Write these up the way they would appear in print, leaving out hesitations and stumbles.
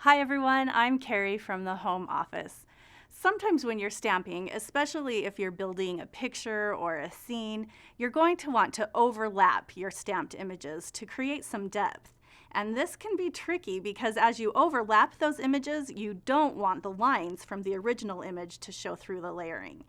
Hi everyone, I'm Carrie from the home office. Sometimes when you're stamping, especially if you're building a picture or a scene, you're going to want to overlap your stamped images to create some depth. And this can be tricky because as you overlap those images, you don't want the lines from the original image to show through the layering.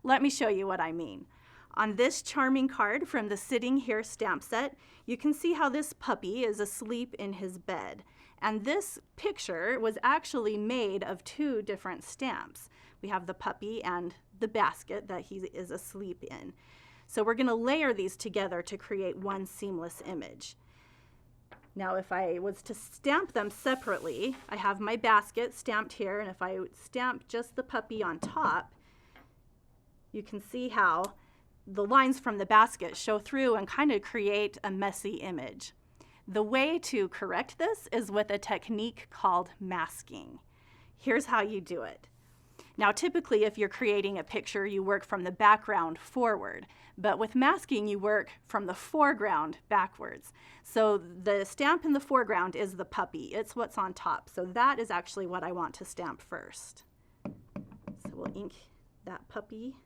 Let me show you what I mean. On this charming card from the Sitting Here stamp set, you can see how this puppy is asleep in his bed. And this picture was actually made of two different stamps. We have the puppy and the basket that he is asleep in. So we're going to layer these together to create one seamless image. Now if I was to stamp them separately, I have my basket stamped here, and if I stamp just the puppy on top, you can see how the lines from the basket show through and kind of create a messy image. The way to correct this is with a technique called masking. Here's how you do it. Now typically if you're creating a picture, you work from the background forward, but with masking you work from the foreground backwards. So the stamp in the foreground is the puppy, it's what's on top. So that is actually what I want to stamp first. So we'll ink that puppy.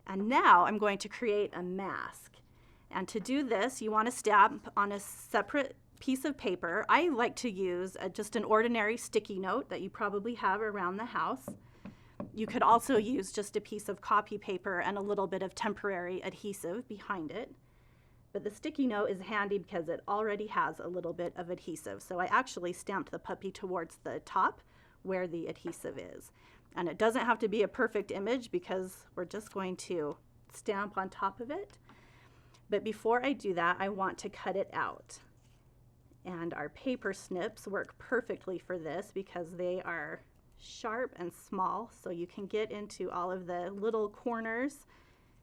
And now I'm going to create a mask. And to do this, you want to stamp on a separate piece of paper. I like to use just an ordinary sticky note that you probably have around the house. You could also use just a piece of copy paper and a little bit of temporary adhesive behind it. But the sticky note is handy because it already has a little bit of adhesive. So I actually stamped the puppy towards the top where the adhesive is. And it doesn't have to be a perfect image because we're just going to stamp on top of it. But before I do that, I want to cut it out. And our paper snips work perfectly for this because they are sharp and small, so you can get into all of the little corners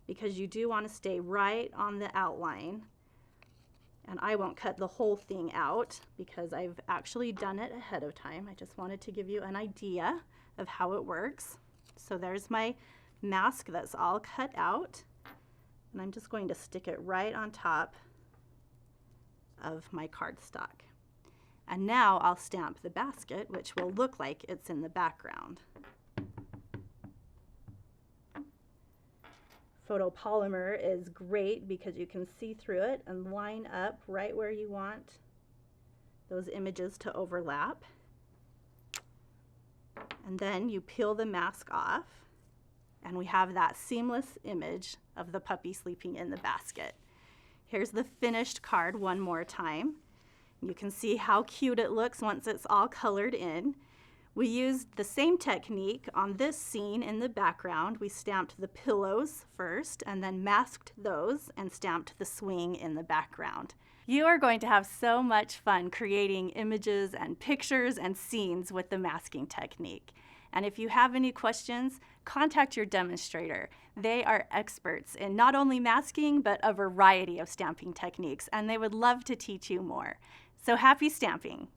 because you do want to stay right on the outline. And I won't cut the whole thing out because I've actually done it ahead of time. I just wanted to give you an idea of how it works. So there's my mask that's all cut out. And I'm just going to stick it right on top of my cardstock. And now I'll stamp the basket, which will look like it's in the background. Photopolymer is great because you can see through it and line up right where you want those images to overlap. And then you peel the mask off, and we have that seamless image of the puppy sleeping in the basket. Here's the finished card one more time. You can see how cute it looks once it's all colored in. We used the same technique on this scene in the background. We stamped the pillows first and then masked those and stamped the swing in the background. You are going to have so much fun creating images and pictures and scenes with the masking technique. And if you have any questions, contact your demonstrator. They are experts in not only masking, but a variety of stamping techniques, and they would love to teach you more. So happy stamping!